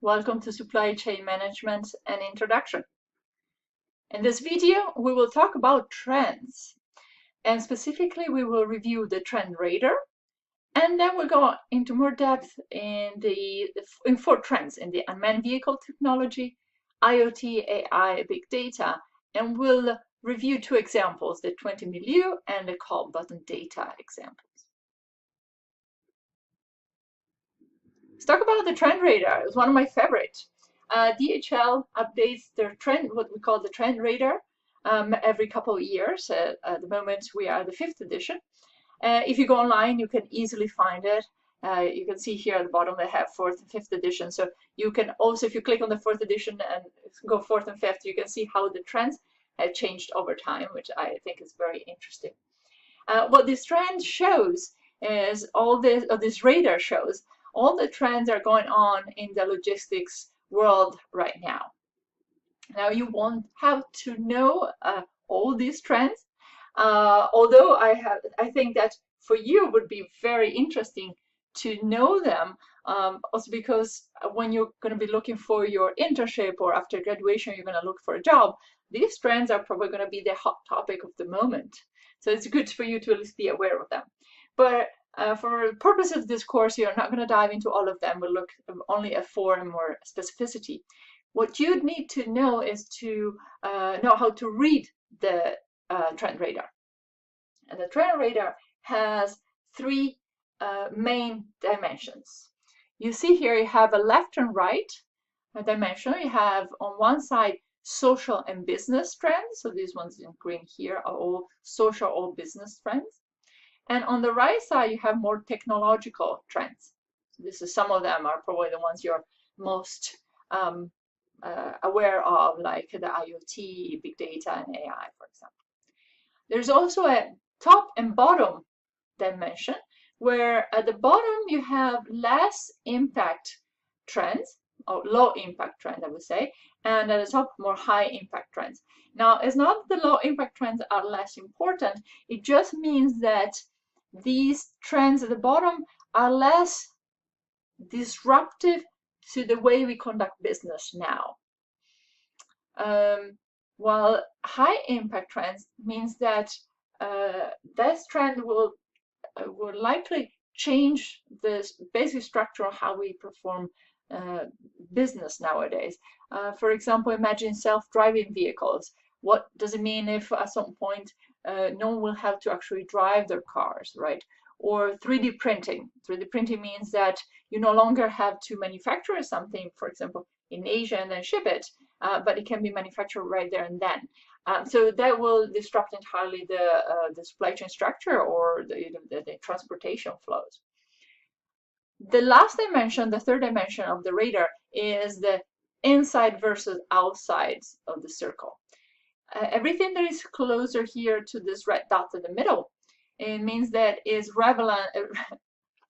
Welcome to Supply Chain Management and Introduction. In this video, we will talk about trends, and specifically we will review the trend radar, and then we'll go into more depth in four trends in the unmanned vehicle technology, IoT, AI, big data, and we'll review two examples, the 20 milieu and the call button data examples. Let's talk about the trend radar. It's one of my favorites. DHL updates their trend, what we call the trend radar, every couple of years. At the moment, we are the 5th edition. If you go online, you can easily find it. You can see here at the bottom they have 4th and 5th edition. So you can also, if you click on the 4th edition and go 4th and 5th, you can see how the trends have changed over time, which I think is very interesting. What this trend shows is this radar shows all the trends are going on in the logistics world right now. Now you won't have to know all these trends, although I think that for you it would be very interesting to know them, also because when you're going to be looking for your internship or after graduation you're going to look for a job, these trends are probably going to be the hot topic of the moment. So it's good for you to at least be aware of them. But for the purpose of this course, you're not going to dive into all of them. We'll look only at 4 in more specificity. What you'd need to know is to know how to read the trend radar. And the trend radar has 3 main dimensions. You see here you have a left and right dimension. You have on one side social and business trends. So these ones in green here are all social or business trends. And on the right side, you have more technological trends. So this is some of them are probably the ones you're most aware of, like the IoT, big data, and AI, for example. There's also a top and bottom dimension, where at the bottom you have less impact trends, or low impact trend, I would say, and at the top more high impact trends. Now, it's not the low impact trends are less important, it just means that these trends at the bottom are less disruptive to the way we conduct business now. While high impact trends means that this trend will likely change the basic structure of how we perform business nowadays. For example, imagine self-driving vehicles. What does it mean if at some point no one will have to actually drive their cars, right? Or 3D printing. 3D printing means that you no longer have to manufacture something, for example, in Asia and then ship it, but it can be manufactured right there and then. So that will disrupt entirely the supply chain structure or the transportation flows. The last dimension, the third dimension of the radar, is the inside versus outside of the circle. Everything that is closer here to this red dot in the middle, it means that is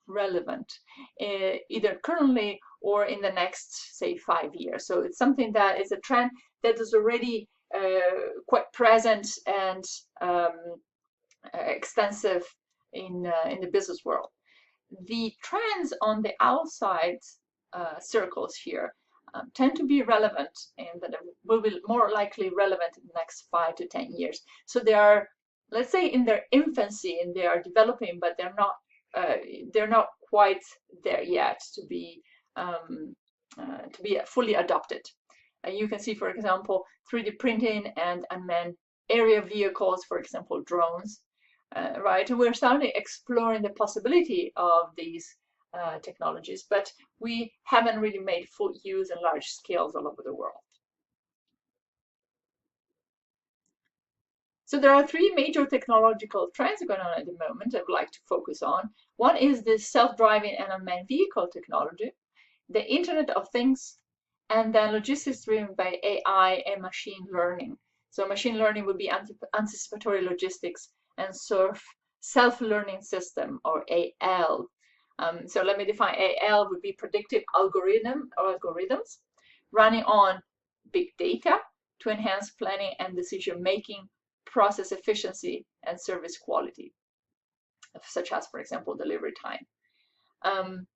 relevant either currently or in the next, say, 5 years. So it's something that is a trend that is already quite present and extensive in the business world. The trends on the outside circles here tend to be relevant, and that will be more likely relevant in the next 5 to 10 years. So they are, let's say, in their infancy and they are developing, but they're not quite there yet to be fully adopted. You can see, for example, 3D printing and unmanned area vehicles, for example, drones. Right, and we're starting exploring the possibility of these technologies, but we haven't really made full use in large scales all over the world. So there are 3 major technological trends going on at the moment I would like to focus on. One is the self-driving and unmanned vehicle technology, the Internet of Things, and then logistics driven by AI and machine learning. So machine learning would be anticipatory logistics and self-learning system, or AL. So let me define AL would be predictive algorithms running on big data to enhance planning and decision making, process efficiency, and service quality, such as, for example, delivery time.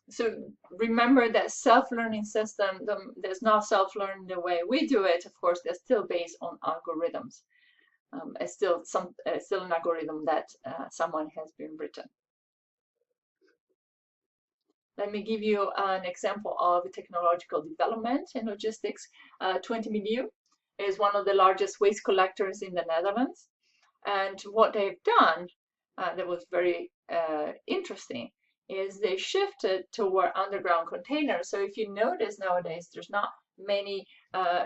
So remember that self-learning system does not self-learn the way we do it. Of course, they're still based on algorithms. It's still an algorithm that someone has been written. Let me give you an example of technological development in logistics. 20 Milieu is one of the largest waste collectors in the Netherlands. And what they've done that was very interesting is they shifted toward underground containers. So if you notice nowadays, there's not many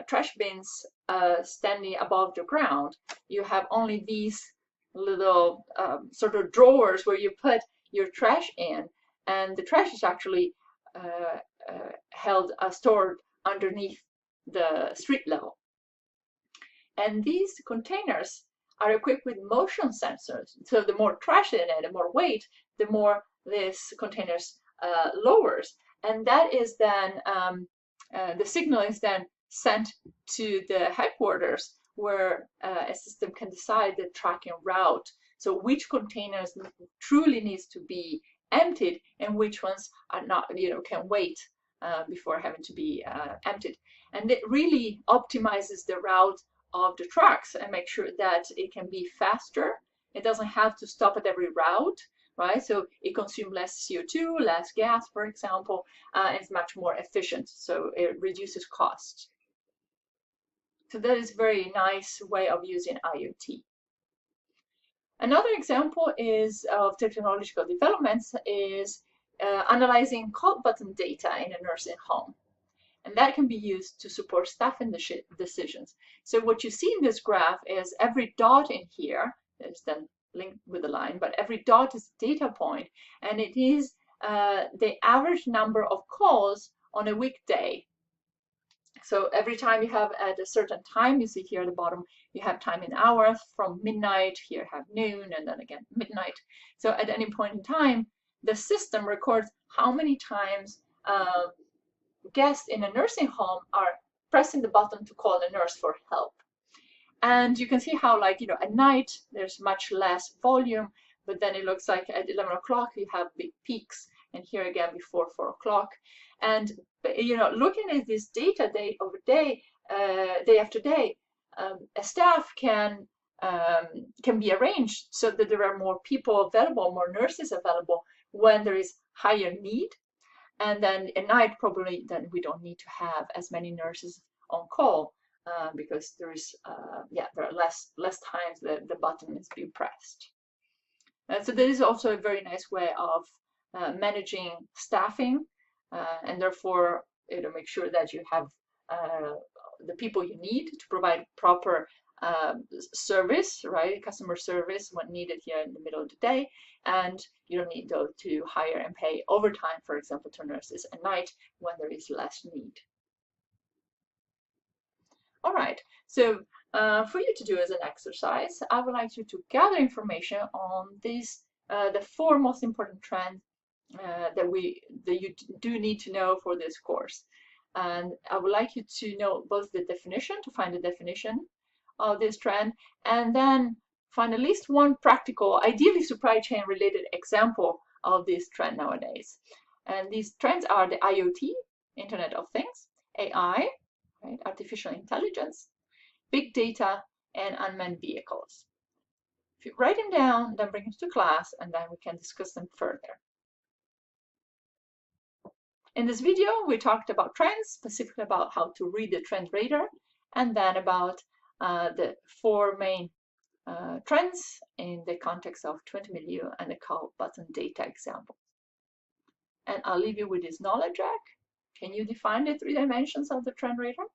trash bins standing above the ground. You have only these little sort of drawers where you put your trash in, and the trash is actually stored underneath the street level. And these containers are equipped with motion sensors. So the more trash in it, the more weight, the more this containers lowers. And that is then, the signal is then sent to the headquarters where a system can decide the tracking route. So which containers truly needs to be emptied and which ones are not, can wait before having to be emptied. And it really optimizes the route of the trucks and make sure that it can be faster. It doesn't have to stop at every route, right? So it consumes less CO2, less gas, for example, and it's much more efficient. So it reduces cost. So that is a very nice way of using IoT. Another example of technological developments is analyzing call button data in a nursing home. And that can be used to support staffing decisions. So what you see in this graph is every dot in here is then linked with a line, but every dot is a data point, and it is the average number of calls on a weekday. So every time you have at a certain time, you see here at the bottom, you have time in hours from midnight, here have noon, and then again midnight. So at any point in time, the system records how many times guests in a nursing home are pressing the button to call the nurse for help. And you can see how, like, at night there's much less volume, but then it looks like at 11 o'clock you have big peaks, and here again before 4 o'clock. And looking at this data day over day, day after day, a staff can be arranged so that there are more people available, more nurses available when there is higher need. And then at night, probably then we don't need to have as many nurses on call because there are less times the button is being pressed. So this is also a very nice way of managing staffing and therefore make sure that you have the people you need to provide proper service, right? Customer service when needed here in the middle of the day, and you don't need though to hire and pay overtime, for example, to nurses at night when there is less need. All right, so for you to do as an exercise, I would like you to gather information on these the 4 most important trends that you do need to know for this course. And I would like you to know both the definition, to find the definition of this trend, and then find at least one practical, ideally supply chain related example of this trend nowadays. And these trends are the IoT, Internet of Things, AI, right, artificial intelligence, big data, and unmanned vehicles. If you write them down, then bring them to class, and then we can discuss them further. In this video, we talked about trends, specifically about how to read the trend radar, and then about the 4 main trends in the context of 20 Milieu and the call button data example. And I'll leave you with this knowledge, Jack. Can you define the 3 dimensions of the trend radar?